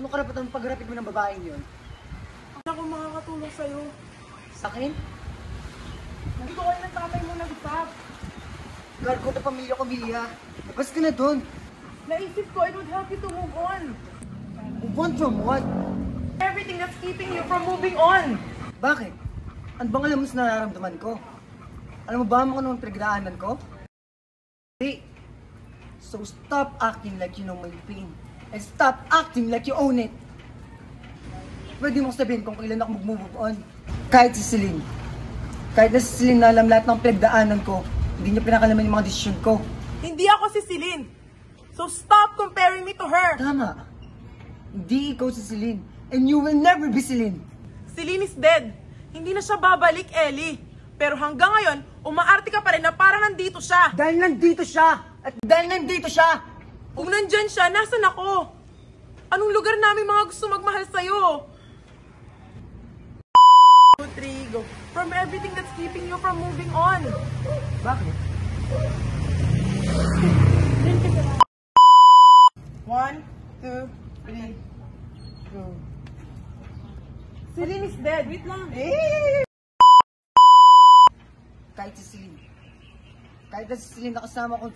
Ano karapatan ang pag-rapid mo ng babaeng yun? Ako makakatulong sa'yo. Sa akin? Hindi ko kayo ng tatay mo nag-stop. Gargo na pamilya ko, Mia. Labas ka na dun. Naisip ko, it would help you to move on. Move on from what? Everything that's keeping you from moving on. Bakit? Ano bang alam mo sa nararamdaman ko? Alam mo ba kung anong pinagdaanan ko? Hindi. So stop acting like you know my pain. And stop acting like you own it. Pwede mo sabihin kung kailan ako mag-move on. Kahit si Celine. Kahit na si Celine na alam lahat ng pinagdaanan ko, hindi niya pinakalaman yung mga desisyon ko. Hindi ako si Celine. So stop comparing me to her. Tama. Hindi ikaw si Celine. And you will never be Celine. Celine is dead. Hindi na siya babalik, Ellie. Pero hanggang ngayon, umaarte ka pa rin na parang nandito siya. Dahil nandito siya! At dahil nandito siya! Kung nandyan siya, nasan ako? Anong lugar namin mga gusto magmahal sa'yo? 2, 3, go. From everything that's keeping you from moving on. Bakit? 1, 2, 3, go. Celine is dead. Wait lang. Kahit si Celine. Kahit na si Celine nakasama ko.